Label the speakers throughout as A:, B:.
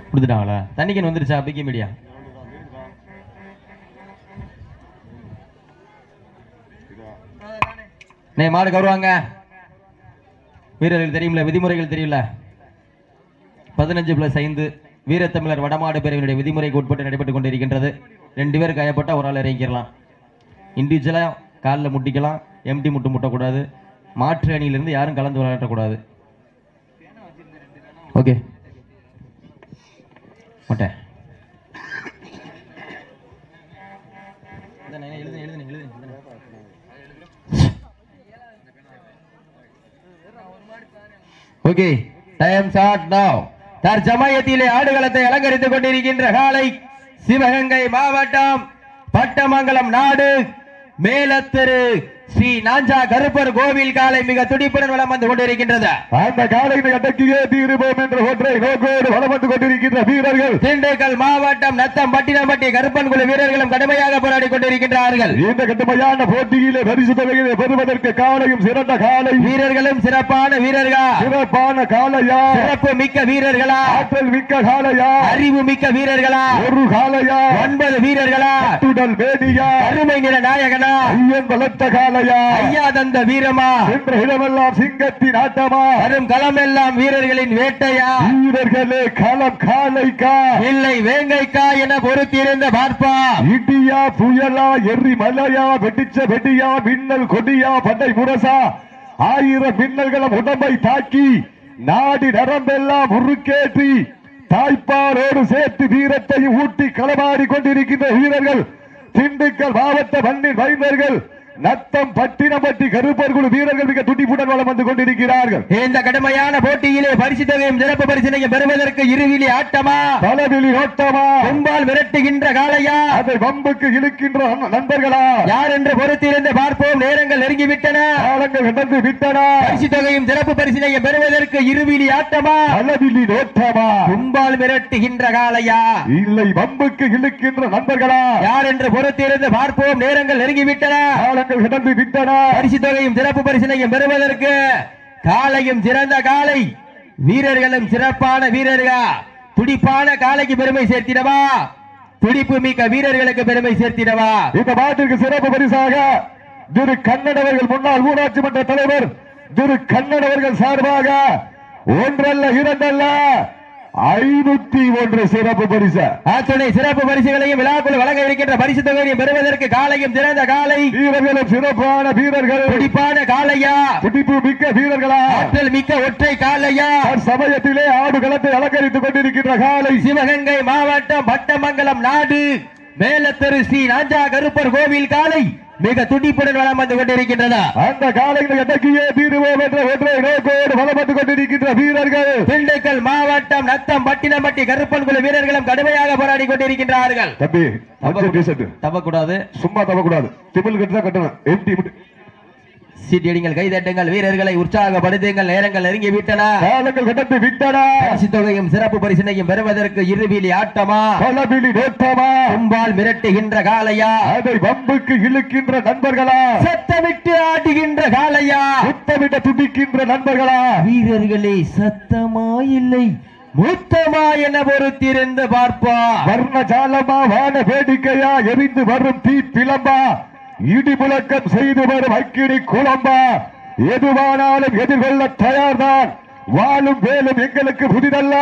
A: கொடுத்துட்டாங்களா? தண்ணிக்கன் வந்துருச்சா? Piggy media மாடு கவுருவாங்க. வீரர்கள் தெரியுமில்ல, விதிமுறைகள் தெரியல. 15+5 வீரத்தமிழர் வடமாடு பிரிவினுடைய விதிமுறைக்கு உட்பட்டு நடைபெற்றுக் கொண்டிருக்கின்றது. 2 பேர் காயப்பட்டா ஒரு ஆள் இறங்கிக்கலாம். இண்டிவிஜுவலா காலில் முட்டிக்கலாம். எம்டி முட்டக்கூடாது. மாற்று அணியிலிருந்து யாரும் கலந்து விளையாடக்கூடாது. ஓகே மட்டை ஓகே டைம் ஸ்டார்ட் நவ. தற்சமயத்திலே ஆடுகளத்தை அலங்கரித்துக் கொண்டிருக்கின்ற காலை சிவகங்கை மாவட்டம் பட்டமங்கலம் நாடு மேலத்தெரு ஸ்ரீ நாஞ்சா கருப்பர் கோவில் காலை மிக துடிப்புடன் வலம் வந்து கொண்டிருக்கின்றது.
B: அந்த காலை அடக்கியே தீருவோம் என்ற ஒற்றை நோக்கோடு வலம் வந்து கொண்டிருக்கின்ற வீரர்கள்
A: திண்டுக்கல் மாவட்டம் நத்தம் பட்டினம்பட்டி கருப்பன் குழு வீரர்களும் கடுமையாக போராடி கொண்டிருக்கின்றார்கள்.
B: இந்த கடுமையான போட்டியிலே பரிசு தொகையை பெறுவதற்கு காலையும் சிறந்த காலை
A: வீரர்களும் சிறப்பான வீரர்கள்.
B: சிறப்பான காலையா?
A: சிறப்பு மிக்க வீரர்களா?
B: ஆற்றல் மிக்க காலையா?
A: அறிவு மிக்க வீரர்களா?
B: ஒரு காலையா?
A: 9 வீரர்களா?
B: துடல் வேணியா?
A: அருமை நிற நாயகனா?
B: ஐயன் பலத்த காலையா?
A: ஐயா தந்த வீரமா?
B: என்ற இடமெல்லாம் சிங்கத்தின் ஆட்டமா?
A: வரும் களமெல்லாம் வீரர்களின் வேட்டையா?
B: வீரர்களே களம் காலைக்கா
A: இல்லை வேங்கைக்கா என பொறுத்திருந்த பார்ப்பா.
B: இடியா புயலா எரி மலையா வெடிச்ச வெடியா மின்னல் கொடியா படை முரசா 1000 மின்னல்களும் உடம்பை தாக்கி நாடி நரம்பெல்லாம் உருக்கேற்றி தாய்ப்பாரோடு சேர்த்து வீரத்தையும் ஊட்டி களமாடி கொண்டிருக்கின்ற வீரர்கள் திண்டுக்கல் மாவட்ட மண்ணின் வைந்தர்கள் நத்தம் பட்டினம்பட்டி கருப்பர் குழு வீரர்கள் மிக துடிப்புடன் வலம் வந்து கொண்டிருக்கிறார்கள்.
A: இந்த கடுமையான போட்டியிலே பரிசு தொகையும் சிறப்பு பரிசினையும் பெறுவதற்கு இருவிலி ஆட்டமா?
B: பலவிலி ஓட்டமா?
A: கொம்பால் விரட்டுகின்ற காலையா?
B: அதை வம்புக்கு இழுக்கின்ற நண்பர்களா?
A: யார் என்று பொறுத்திருந்து பார்ப்போம். நேரங்கள் நெருங்கிவிட்டன,
B: காலங்கள் கடந்து விட்டன.
A: பரிசு தொகையும் சிறப்பு பரிசினையும் பெறுவதற்கு இருவிலி ஆட்டமா?
B: பலவிலி ஓட்டமா?
A: கொம்பால் விரட்டுகின்ற காலையா?
B: இல்லை வம்புக்கு இழுக்கின்ற நண்பர்களா?
A: யார் என்று பொறுத்திருந்து பார்ப்போம். நேரங்கள் நெருங்கிவிட்டன,
B: கிடந்து விட்டன.
A: பரிசு தொகையும் சிறப்பு பரிசினையும் பெறுவதற்கு காலையும் சிறந்த காலை வீரர்களும் சிறப்பான வீரர்கள். துடிப்பான காலைக்கு பெருமை சேர்த்திடவா? துடிப்பு மிக்க வீரர்களுக்கு பெருமை சேர்த்திடவா?
B: இந்த மாட்டிற்கு சிறப்பு பரிசாக திரு கண்ணன் அவர்கள் முன்னாள் ஊராட்சி மன்ற தலைவர் திரு கண்ணன் அவர்கள் சார்பாக 1 அல்ல 2 அல்ல 501 சிறப்பு பரிசு.
A: அத்துணை சிறப்பு பரிசுகளையும் விழாக்குள் வழங்க இருக்கின்ற பரிசு தொகையையும் பெறுவதற்கு காலையும் சிறந்த காலை
B: வீரர்களும் சிறப்பான வீரர்கள்.
A: துடிப்பான காலையா?
B: துடிப்பு மிக்க வீரர்களா?
A: ஆற்றல் மிக்க ஒற்றை காலையா?
B: சமயத்திலே ஆடு களத்தை அலங்கரித்துக் கொண்டிருக்கின்ற காலை
A: சிவகங்கை மாவட்டம் பட்டமங்கலம் நாடு மேலத்தெரு ஸ்ரீ நாஞ்சா கருப்பர் கோவில் காலை மிக துடிப்புடன் வலம் வந்து கொண்டிருக்கின்றதா?
B: அந்த காலைகளை அடக்கியே தீருவோம் என்ற ஒற்றை நோக்கோடு வலம் வந்து கொண்டிருக்கின்ற வீரர்கள்
A: திண்டுக்கல் மாவட்டம் நத்தம் பட்டினம்பட்டி கருப்பன் குழு வீரர்களும் கடுமையாக போராடி கொண்டிருக்கின்றார்கள்.
B: தம்பி
A: தப்பக்கூடாது,
B: சும்மா தப்பக்கூடாது. திமிழ் கட்டு தான் கட்டணும். எம்டி
A: சீட்டியடிங்கள், கைதட்டுங்கள், வீரர்களை உற்சாகப்படுத்துங்கள். நேரங்கள் நெருங்கி விட்டன,
B: காலங்கள் கடந்து விட்டன.
A: பரிசு தொகையும் சிறப்பு பரிசினையும் பெறுவதற்கு இருவிலி ஆட்டமா?
B: பலவிலி ஓட்டமா?
A: கும்பால் மிரட்டுகின்ற காலையா?
B: அதை வம்புக்கு இழுக்கின்ற நண்பர்களா?
A: சத்தமிட்டு ஆடுகின்ற காலையா?
B: முத்தமிட்ட துடிக்கின்ற நண்பர்களா?
A: வீரர்களே சத்தமா இல்லை மூத்தமா என பொறுத்திருந்து பார்ப்பா.
B: வர்ண ஜாலமா வான வேடிக்கையா? எரிந்து வரும் தீ பிளம்பா? இடி முழக்கம் செய்து வரும் அக்கினி குழம்பா? எதுவானாலும் எதிர்கொள்ள தயார்தான். வாழும் வேலும் எங்களுக்கு புதிதல்ல.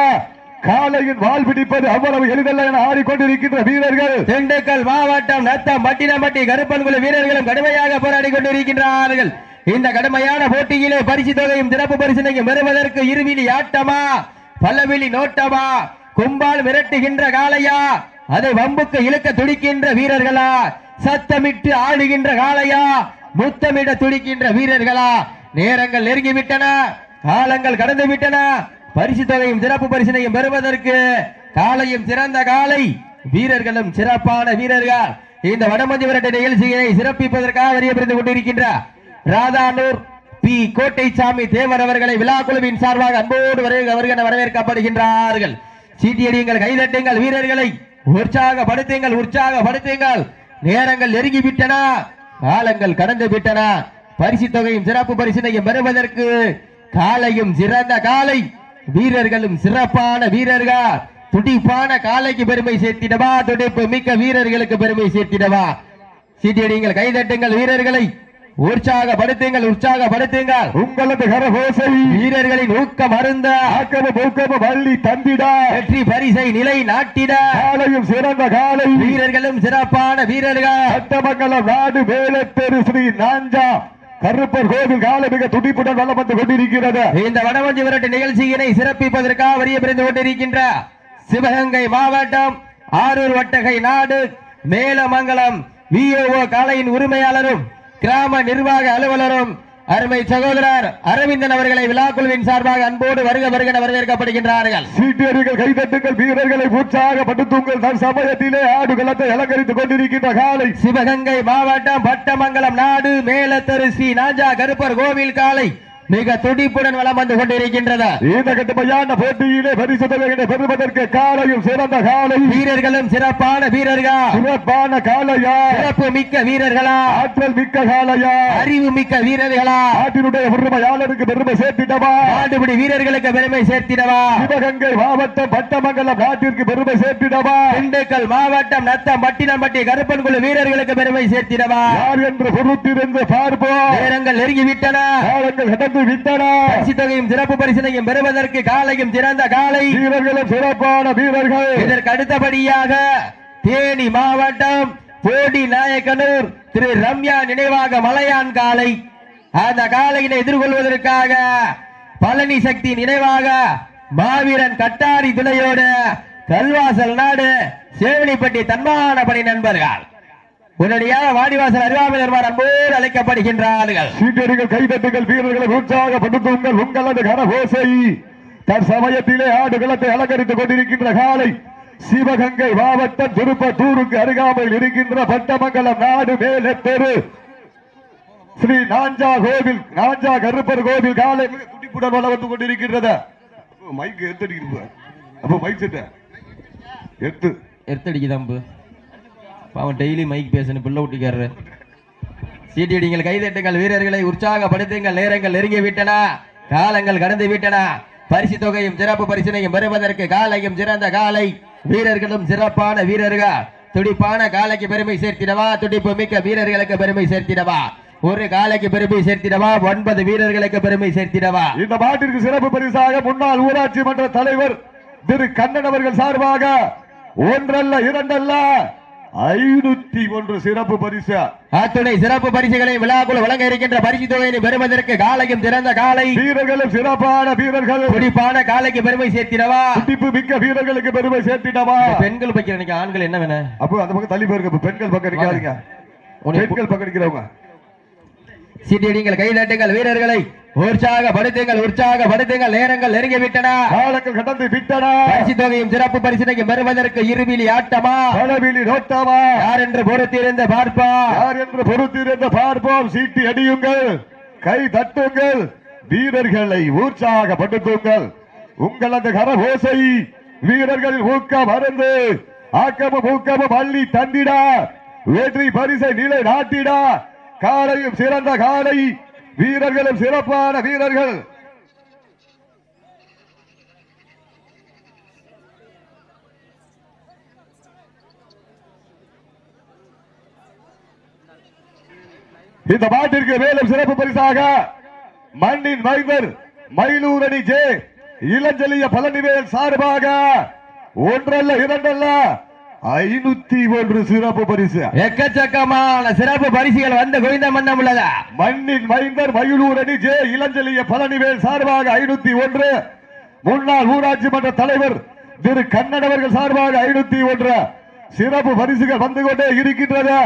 B: காலையின் வால் பிடிப்பது அவ்வளவு எளிதல்ல என ஆடிக்கொண்டிருக்கின்ற வீரர்கள்
A: திண்டுக்கல் மாவட்டம் நத்தம் பட்டினம்பட்டி கருப்பன் குழு வீரர்களும் கடுமையாக போராடி கொண்டிருக்கின்றார்கள். இந்த கடுமையான போட்டியிலே பரிசு தொகையும் சிறப்பு பரிசினையும் பெறுவதற்கு இருவிலி ஆட்டமா? பலவிலி நோட்டமா? கும்பால் விரட்டுகின்ற காலையா? அதை வம்புக்கு இழுக்க துடிக்கின்ற வீரர்களா? சத்தமிட்டு ஆடுகின்ற காலையா? முத்தமிட துடிக்கின்ற வீரர்களா? நேரங்கள் நெருங்கிவிட்டன, காலங்கள் கடந்து விட்டன. பரிசு தொகையும் சிறப்பு பரிசினையும் பெறுவதற்கு காலையும் சிறந்த காலை வீரர்களும் சிறப்பான வீரர்கள். இந்த வடமஞ்சி விரட்டு நிகழ்ச்சியை சிறப்பிப்பதற்காக வரியபிருந்து கொண்டிருக்கின்ற ராதானூர் பி கோட்டைசாமி தேவர் அவர்களை விழா குழுவின் சார்பாக அன்போடு வரவேற்கப்படுகின்றார்கள். சீட்டியடியுங்கள், கைதட்டுங்கள், வீரர்களை உற்சாகப்படுத்துங்கள். நேரங்கள் நெருங்கிவிட்டன, காலங்கள் கடந்து விட்டன. பரிசு தொகையும் சிறப்பு பரிசினையும் பெறுவதற்கு காலையும் சிறந்த காலை வீரர்களும் சிறப்பான வீரர்கள் துடிப்பான காலைக்கு பெருமை சேர்த்திடவா துடிப்பு மிக்க வீரர்களுக்கு பெருமை சேர்த்திடவா சீட்டியடிங்கள் கைதட்டுங்கள் வீரர்களை உற்சாகப்படுத்துங்கள்
B: உங்களது கரகோசை
A: வீரர்களின் ஊக்கம் அருந்த
B: ஊக்கம வள்ளி தந்திட
A: வெற்றி பரிசை நிலை நாட்டிட
B: காலையும் சிறந்த காலை
A: வீரர்களும் சிறப்பான வீரர்கள்
B: சட்டமங்கலம் நாடு வேலத்தெரு ஸ்ரீ நாஞ்சா கருப்பர் கோவில் காலை மிக துடிப்புடன் வளம் வந்து கொண்டிருக்கிறது.
A: இந்த வடமஞ்சி விரட்டு நிகழ்ச்சியினை சிறப்பிப்பதற்காக வரிய பிரிந்து கொண்டிருக்கின்ற சிவகங்கை மாவட்டம் ஆரூர் வட்டகை நாடு மேலமங்கலம் விஓஓ காலையின் உரிமையாளரும் கிராம நிர்வாக அலுவலரும் அருமை சகோதரர் அரவிந்தன் அவர்களை விழாக்குழுவின் சார்பாக அன்போடு வருக வரவேற்கப்படுகின்றார்கள்.
B: சீட்டியர்கள் கைதட்டுங்கள் வீரர்களை உற்சாகப்படுத்துங்கள். சமயத்திலே ஆடுகளத்தை அலங்கரித்துக் கொண்டிருக்கின்ற காலை
A: சிவகங்கை மாவட்டம் பட்டமங்கலம் நாடு மேலத்தெரு ஸ்ரீ நாஞ்சா கருப்பர் கோவில் காலை மிக துடிப்புடன் வளம் வந்து கொண்டிருக்கின்றது.
B: இந்த கட்டுமையான போட்டியிலே பரிசு தொகையை பெறுவதற்கு காலையும் சிறந்த காலை
A: வீரர்களும் சிறப்பான வீரர்கள்
B: சிறப்பான காலையா
A: சிறப்பு மிக்க வீரர்களா
B: ஆற்றல் மிக்க காலையா
A: அறிவு மிக்க வீரர்களா
B: நாட்டினுடைய உரிமையாளருக்கு பெருமை சேர்த்திடவா
A: நாடுபடி வீரர்களுக்கு பெருமை சேர்த்திடவா
B: சிவகங்கை மாவட்டம் பட்டமங்கலம் நாட்டிற்கு பெருமை சேர்த்திடவா
A: திண்டுக்கல் மாவட்டம் நத்தம் பட்டினம்பட்டி கருப்பன் குழு வீரர்களுக்கு பெருமை சேர்த்திடவா
B: யார் என்று பொறுத்திருந்து பார்ப்போம்.
A: நேரங்கள் நெருங்கிவிட்டன.
B: காலங்கள்
A: பரிசு தொகையும் சிறப்பு பரிசினையும் பெறுவதற்கு காலையும் சிறந்த காலை
B: வீரர்களும் சிறப்பான வீரர்கள்.
A: இதற்கு அடுத்தபடியாக தேனி மாவட்டம் போடி நாயக்கனூர் திரு ரம்யா நினைவாக மலையான் காலை அந்த காலையினை எதிர்கொள்வதற்காக பழனி சக்தி நினைவாக மாவீரன் கட்டாரி துணையோடு கல்வாசல் நாடு சேவனிப்பட்டி தன்மான பணி நண்பர்கள் உடனடியாக வாடிவாசல் அருகாமையில் அன்போடு அழைக்கப்படுகின்றார்கள்.
B: சீட்டடிகள் கைதட்டுகள் வீரர்களை உற்சாகப்படுத்துங்கள். உங்களது கரகோசை தற்சமயத்திலே ஆடுகளத்தை அலங்கரித்துக் கொண்டிருக்கின்ற காலை சிவகங்கை மாவட்டம் திருப்பத்தூருக்கு அருகாமையில் இருக்கின்ற பட்டமங்கலம் நாடு மேலத்தெரு ஸ்ரீ நாஞ்சா கோவில் நாஞ்சா கருப்பர் கோவில் காலை மிக துடிப்புடன் வளம் வந்து கொண்டிருக்கின்றது. மைக் எடுத்து அப்போ மைக் செட்ட
A: எடுத்தடிக்கு தம்பு அவன் டெய்லி மைக் பேசணும் பிள்ளை ஊட்டிக்காரரு. சீட்டியடிங்கள் கைதட்டுங்கள் வீரர்களை உற்சாகப்படுத்துங்கள். நேரங்கள் நெருங்கி விட்டன. காலங்கள் கடந்து விட்டன. பரிசு தொகையும் சிறப்பு பரிசினையும் பெறுவதற்கு காலையும் சிறந்த காலை வீரர்களும் சிறப்பான வீரர்கள் துடிப்பான காலைக்கு பெருமை சேர்த்திடவா துடிப்பு மிக்க வீரர்களுக்கு பெருமை சேர்த்திடவா ஒரு காலைக்கு பெருமை சேர்த்திடவா 9 வீரர்களுக்கு பெருமை சேர்த்திடவா.
B: இந்த மாட்டிற்கு சிறப்பு பரிசாக முன்னாள் ஊராட்சி மன்ற தலைவர் திரு கண்ணன் அவர்கள் சார்பாக ஒன்றல்ல இரண்டல்ல 501 சிறப்பு பரிசு
A: அத்துணை சிறப்பு பரிசுகளை விழாக்குழு வழங்க இருக்கின்ற பரிசு தொகையை பெறுவதற்கு காலையும் சிறந்த காலை
B: வீரர்களும் சிறப்பான வீரர்கள்
A: துடிப்பான காலைக்கு பெருமை சேர்த்திடவா
B: துடிப்பு மிக்க வீரர்களுக்கு பெருமை சேர்த்திடவா.
A: பெண்கள் பக்கம் நினைக்க ஆண்கள் என்ன வேணும்
B: அப்போ அந்த பக்கம் தள்ளி போயிருக்க பெண்கள் பக்கம் நிக்காதீங்க. பெண்கள் பக்கம் நிக்கிறவங்க
A: சீட்டியடிங்கள் கைதட்டுங்கள் வீரர்களை உற்சாகப்படுத்துங்கள். நேரங்கள் நெருங்கி விட்டன.
B: காலங்கள் கடந்து விட்டன.
A: பரிசு தொகையும் சிறப்பு பரிசினையும் பெறுவதற்கு இருவிழி ஆட்டமா
B: பலவிழி நோட்டமா
A: யார் என்று பொறுத்திருந்து
B: பார்ப்போம். சீட்டி அடியுங்கள் கை தட்டுங்கள் வீரர்களை உற்சாகப்படுத்துங்கள். உங்களது கரகோசை வீரர்களின் ஊக்கம் அருந்து ஆக்கமும் ஊக்கமும் அள்ளி தந்திட வெற்றி பரிசை நிலை நாட்டிட காலையும் சிறந்த காலை வீரர்களும் சிறப்பான வீரர்கள் இந்த மாட்டிற்கு மேலும் சிறப்பு பரிசாக மண்ணின் மைந்தர் மயிலூரணி ஜே இளஞ்செழிய பழனிவேல் சார்பாக ஒன்றல்ல இரண்டல்ல 501 சிறப்பு பரிசு
A: எக்கச்சக்கமான சிறப்பு பரிசுகள் வந்து குவிந்த மன்னம் உள்ளதா.
B: மண்ணின் மைந்தர் மயிலூரணி ஜே இளஞ்செழிய பழனிவேல் சார்பாக 501 முன்னாள் ஊராட்சி மன்ற தலைவர் திரு கண்ணன் அவர்கள் சார்பாக 501 சிறப்பு பரிசுகள் வந்து கொண்டே இருக்கின்றது.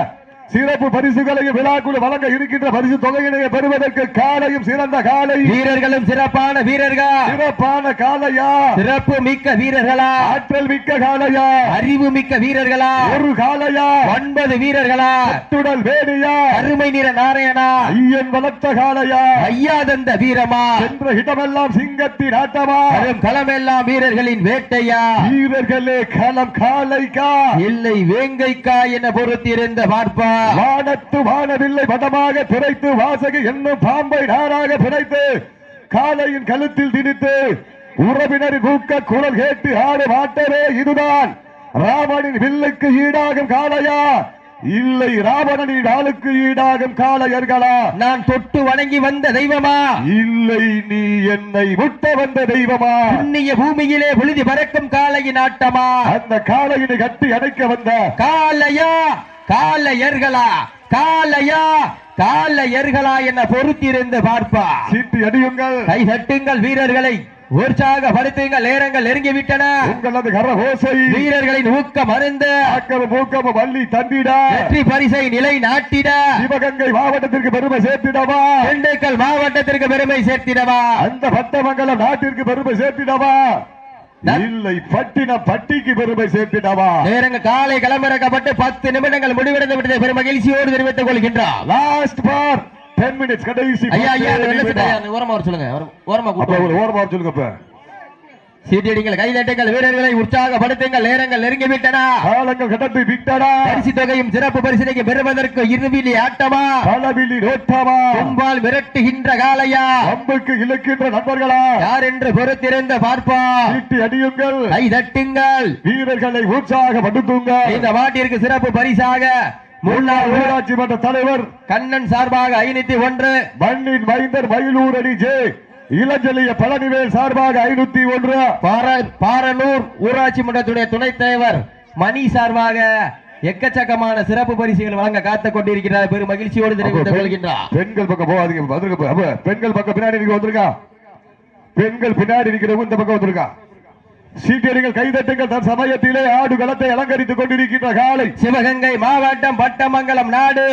B: சிறப்பு பரிசுகளையும் விழாக்குழு வழங்க இருக்கின்ற பரிசு தொகையினை பெறுவதற்கு காலையும் சிறந்த காலை
A: வீரர்களும் சிறப்பான வீரர்கள்
B: சிறப்பான காலையா
A: சிறப்பு மிக்க வீரர்களா
B: ஆற்றல் மிக்க காலையா
A: அறிவு மிக்க வீரர்களா
B: ஒரு காலையா
A: 9 வீரர்களா
B: அத்துடல் வேடியா
A: அருமை நிற நாராயணா
B: ஐயன் வளர்த்த காலையா
A: ஐயாதந்த வீரமா
B: சென்ற இடமெல்லாம் சிங்கத்தின் ஆட்டமா
A: களமெல்லாம் வீரர்களின் வேட்டையா
B: வீரர்களே களம் காலைக்கா
A: இல்லை வேங்கைக்கா என பொறுத்திருந்த பார்ப்பா
B: வானத்து வானவில்லை பதமாக பிறைத்து வாசகி என்னும் பாம்பை நாராக பிறைத்து காலையின் கழுத்தில் திணித்து உறவினரின் ஊக்க குரல் கேட்டு ஆடு மாட்டவே இதுதான் ராவணின் வில்லுக்கு ஈடாகும் காளையா இல்லை ராவணனின் ஆளுக்கு ஈடாகும் காளையர்களா?
A: நான் தொட்டு வணங்கி வந்த தெய்வமா
B: இல்லை நீ என்னை முட்ட வந்த தெய்வமா?
A: புண்ணிய பூமியிலே புழுதி பறக்கும் காளையின் ஆட்டமா?
B: அந்த காளையினை கட்டி அடைக்க வந்த
A: காளையா காளையர்களா? காளையா காளையர்களா என பொறுத்திருந்து பார்ப்பா.
B: சீட்டி அடியுங்கள்,
A: கை தட்டுங்கள், வீரர்களை உற்சாகப்படுத்துங்கள். நேரங்கள் நெருங்கிவிட்டன.
B: உங்களது கரகோசை
A: வீரர்களின் ஊக்கம் அருந்து
B: ஆக்கமும் ஊக்கமும் வள்ளி தந்திட
A: வெற்றி பரிசை நிலை நாட்டிட
B: சிவகங்கை மாவட்டத்திற்கு பெருமை சேர்த்திடவா?
A: திண்டுக்கல் மாவட்டத்திற்கு பெருமை சேர்த்திடவா?
B: அந்த பட்டமங்கலம் நாட்டிற்கு பெருமை சேர்த்திடவா? இல்லை பட்டினம் பட்டிக்கு பெருமை சேர்த்திடவா?
A: நேரங்கள் காலை களமிறக்கப்பட்டு 10 நிமிடங்கள் முடிவடைந்து விட்டதை பெரும் மகிழ்ச்சியோடு தெரிவித்துக் கொள்கின்றார்.
B: லாஸ்ட் பார் 10 minutes கடைசி.
A: ஐயா ஐயா ஓரமா வர சொல்லுங்க. ஓரமா
B: ஓரமா சொல்லுங்க.
A: சீட்டியடிங்கள், கைதட்டுங்கள், வீரர்களை உற்சாகப்படுத்துங்கள். நேரங்கள் நெருங்கிவிட்டன.
B: காலங்கள் கடந்து விட்டன.
A: பரிசு தொகையும் சிறப்பு பரிசினைக்கு பெறுவதற்கு இருவிலி ஆட்டமா
B: களவிலி நோட்டமா?
A: கும்பால் மிரட்டுகின்ற காளையா
B: அம்புக்கு இழுக்கின்ற நண்பர்களா?
A: யார் என்று பொறுத்திருந்த பார்ப்பா.
B: சீட்டி அடியுங்கள்,
A: கை தட்டுங்கள்,
B: வீரர்களை உற்சாகப்படுத்துங்கள்.
A: இந்த மாட்டிற்கு சிறப்பு பரிசாக முன்னாள்
B: ஊராட்சி மன்ற தலைவர்
A: கண்ணன் சார்பாக 501,
B: மண்ணின் மைந்தர் மயிலூரணி ஜே இளஞ்சலிய பழனிவேல் சார்பாக 501,
A: பாரனூர் ஊராட்சி மன்றத்துடைய துணைத் தலைவர் மணி சார்பாக எக்கச்சக்கமான சிறப்பு பரிசுகள் வழங்க காத்துக் கொண்டிருக்கிறார். பெரும் மகிழ்ச்சியோடு தெரிவித்துக் கொள்கின்றார்.
B: பெண்கள் பக்கம் போகாதீங்க, பெண்கள் பக்கம் பின்னாடி வந்திருக்கா. பெண்கள் பின்னாடி இருக்கிறவங்க இந்த பக்கம் வந்திருக்கா. சீட்டியடிகள், கைதட்டுங்கள். தன் சமயத்திலே ஆடு களத்தை அலங்கரித்துக் கொண்டிருக்கின்ற காலை
A: சிவகங்கை மாவட்டம் பட்டமங்கலம் நாடு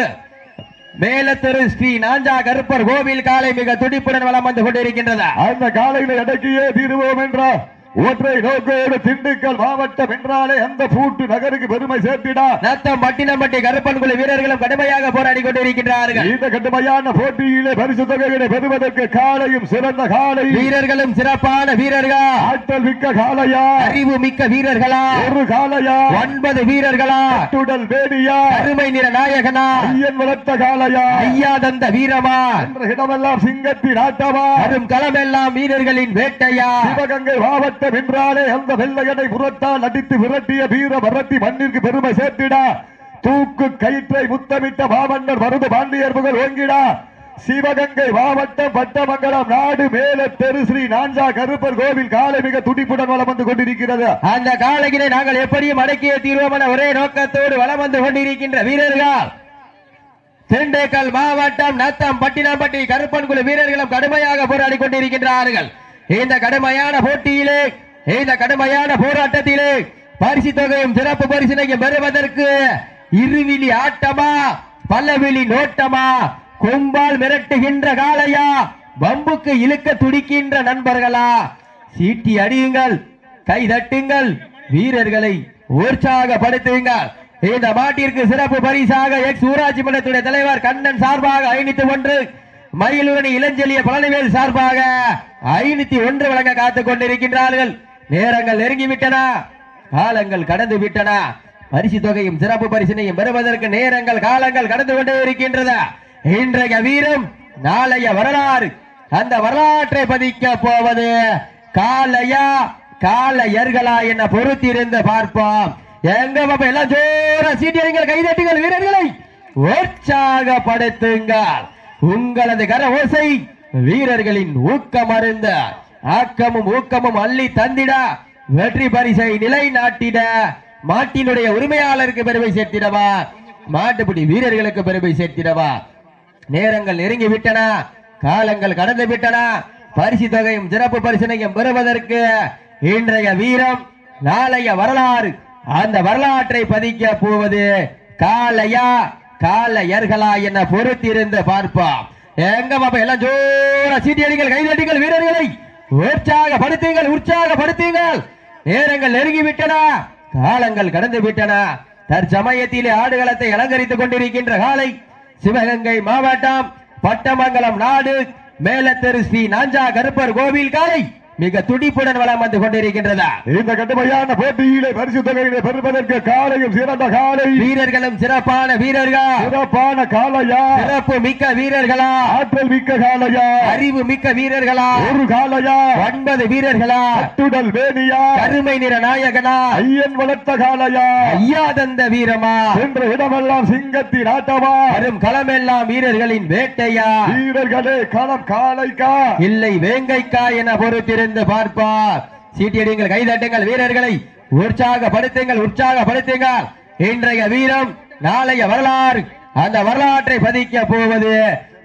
A: மேலத்தெரு ஸ்ரீ நாஞ்சா கருப்பர் கோவில் காலை மிக துடிப்புடன் வலம் வந்து கொண்டிருக்கின்றது.
B: அந்த காலையில அடக்கியே தீருவோம் என்றார். ஒற்றை நோக்கோடு திண்டுக்கல் மாவட்டம் என்றாலே அந்த பூட்டு நகருக்கு பெருமை சேர்த்திட
A: நத்தம் பட்டினம்பட்டி கருப்பன் குழு வீரர்களும் கடுமையாக போராடி கொண்டிருக்கின்றார்கள்.
B: இந்த கடுமையான போட்டியிலே பரிசு தொகைகளை பெறுவதற்கு காலையும் சிறந்த காலை,
A: வீரர்களும் சிறப்பான வீரர்கள்,
B: ஆற்றல் மிக்க காலையா,
A: அறிவு மிக்க வீரர்களா,
B: ஒரு காலையா,
A: 9 வீரர்களா,
B: கட்டுடல் வேடியா,
A: அருமை நிற நாயகனா,
B: ஐயன் வளர்த்த காலையா,
A: ஐயா தந்த வீரமா,
B: என்ற இடமெல்லாம் சிங்கத்தின் ஆட்டமா,
A: வரும் களமெல்லாம் வீரர்களின் வேட்டையா.
B: சிவகங்கை மாவட்டம் என்றாலே அந்த வெள்ளையனை புறத்தால் அடித்து விரட்டிய வீர வரட்டி மண்ணிற்கு பெருமை சேர்த்திட தூக்கு கயிற்றை முத்தமிட்ட மாமன்னர் மருது பாண்டியர் புகழ் ஓங்கிடா சிவகங்கை மாவட்டம் பட்டமங்கலம் நாடு மேல தெரு ஸ்ரீ நாஞ்சா கருப்பர் கோவில் காலை மிக துடிப்புடன் வலம் வந்து கொண்டிருக்கிறது.
A: அந்த காலையினை நாங்கள் எப்படியும் அடக்கிய தீர்வோம் என ஒரே நோக்கத்தோடு வலம் வந்து கொண்டிருக்கின்ற வீரர்கள் திண்டுக்கல் மாவட்டம் நத்தம் பட்டினம்பட்டி கருப்பன் குழு வீரர்களும் கடுமையாக போராடி கொண்டிருக்கின்றார்கள். இந்த கடுமையான போட்டியிலே, இந்த கடுமையான போராட்டத்திலே பரிசு தொகையும் சிறப்பு பரிசினையும் பெறுவதற்கு இருவிழி ஆட்டமா பல்லவிழி நோட்டமா, கொம்பால் மிரட்டுகின்ற காளையா, பம்புக்கு இழுக்க துடிக்கின்ற நண்பர்களா? சீட்டி அடியுங்கள், கை தட்டுங்கள், வீரர்களை உற்சாகப்படுத்துங்கள். இந்த மாட்டிற்கு சிறப்பு பரிசாக எக்ஸ் ஊராட்சி மன்றத்துடைய தலைவர் கண்ணன் சார்பாக 501, மயிலுரணி இளஞ்செலிய பழனிவேல் சார்பாக 501 வழங்க காத்துக் கொண்டிருக்கின்றார்கள். நேரங்கள் நெருங்கிவிட்டன, காலங்கள் கடந்து விட்டன. பரிசு தொகையும் சிறப்பு பரிசினையும் பெறுவதற்கு நேரங்கள் காலங்கள் கடந்து கொண்டே இருக்கின்றது. இன்றைய வீரம் நாளைய வரலாறு. அந்த வரலாற்றை பதிக்க போவது காளையா காளையர்களா என பொறுத்திருந்து பார்ப்போம். எங்க பாப்பா எல்லாம் ஜோர சீட்டியடிங்கள், கைதட்டுங்கள், வீரர்களை உற்சாகப்படுத்துங்கள். உங்களது கர ஓசை வீரர்களின் ஊக்கம் அருந்த ஆக்கமும் ஊக்கமும் அள்ளி தந்திட வெற்றி பரிசை நிலை நாட்டிட மாட்டினுடைய உரிமையாளருக்கு பெருமை சேர்த்திடவா, மாட்டுப்பிடி வீரர்களுக்கு பெருமை சேர்த்திடவா? நேரங்கள் நெருங்கி விட்டன, காலங்கள் கடந்து விட்டன. பரிசு தொகையும் சிறப்பு பரிசனையும் பெறுவதற்கு இன்றைய வீரம் நாளைய வரலாறு. அந்த வரலாற்றை பதிக்க போவது காளையா காளையர்களா என பொறுத்திருந்து பார்ப்போம். எங்க பாப்பா எல்லாம் ஜோர சீட்டியடிகள், கைதட்டுங்கள், வீரர்களை உற்சாகப்படுத்துங்கள், உற்சாகப்படுத்துங்கள். நேரங்கள் நெருங்கிவிட்டன, காலங்கள் கடந்து விட்டன. தற்சமயத்திலே ஆடுகளத்தை அலங்கரித்துக் கொண்டிருக்கின்ற காலை சிவகங்கை மாவட்டம் பட்டமங்கலம் நாடு மேலத்தெரு ஸ்ரீ நாஞ்சா கருப்பர் கோவில் காலை மிக துடிப்புடன் வளம் வந்து கொண்டிருக்கின்றதா?
B: இந்த கடுமையான போட்டியிலே பரிசு தொகையிலே பெறுவதற்கு காலையும் சிறந்த காலை,
A: வீரர்களும் சிறப்பான வீரர்கள்,
B: சிறப்பான காலையா,
A: சிறப்பு மிக்க வீரர்களா,
B: ஆற்றல் மிக்க காலையா,
A: அறிவு மிக்க வீரர்களா,
B: ஒரு காலையா,
A: 9 வீரர்களா,
B: கட்டுடல் வேணியா,
A: கருமை நிற நாயகனா,
B: ஐயன் வளர்த்த காலையா,
A: ஐயா தந்த வீரமா,
B: சென்ற இடமெல்லாம் சிங்கத்தின் ஆட்டமா,
A: வரும் களமெல்லாம் வீரர்களின் வேட்டையா,
B: வீரர்களே களம் காலைக்கா
A: இல்லை வேங்கைக்கா என பொறுத்திருந்து பார்ப்பார். சீட்டியடிங்கள், கைதட்டுங்கள், வீரர்களை உற்சாகப்படுத்துங்கள், உற்சாகப்படுத்துங்கள். இன்றைய வீரம் நாளைய வரலாறு, அந்த வரலாற்றை பதிக்க போவது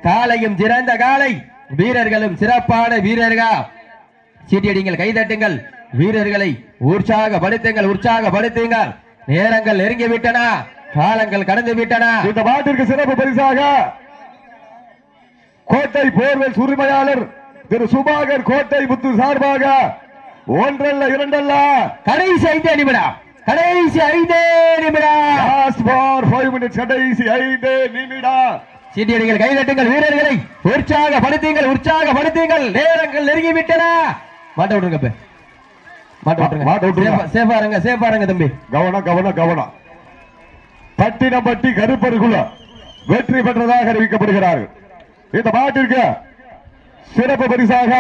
A: காலையும் சிறந்த காலை, வீரர்களும் சிறப்பான வீரர்கள். சீட்டியடிங்கள், கைதட்டுங்கள், வீரர்களை உற்சாகப்படுத்துங்கள், உற்சாகப்படுத்துங்கள். நேரங்கள் நெருங்கிவிட்டன, காலங்கள் கடந்து விட்டன.
B: இந்த மாட்டிற்கு சிறப்பு பரிசாக கோட்டை போர்வெல் உரிமையாளர் திரு சுபாகர் கோட்டை முத்து சார்பாக ஒன்றல்ல இரண்டல்ல
A: கடைசி 5 நிமிடம், கடைசி 5 நிமிடம்,
B: லாஸ்ட் ஃபார் 5 மினிட்ஸ், கடைசி 5 நிமிடம்.
A: சீட்டியடிகள், கைதட்டுங்கள், வீரர்களை உற்சாகப்படுத்துங்கள், உற்சாகப்படுத்துங்கள். நேரங்கள் நெருங்கிவிட்டன. மாட்ட விட்டுருங்க, மாட்ட விட்டுருங்க. சேஃபா இருங்க, சேஃபா இருங்க தம்பி.
B: கவனம் கவனம் கவனம். பட்டினப்பட்டி கருப்பருக்குள்ள வெற்றி பெற்றதாக அறிவிக்கப்படுகிறார்கள். இந்த மாட்டிற்கு சிறப்பு பரிசாக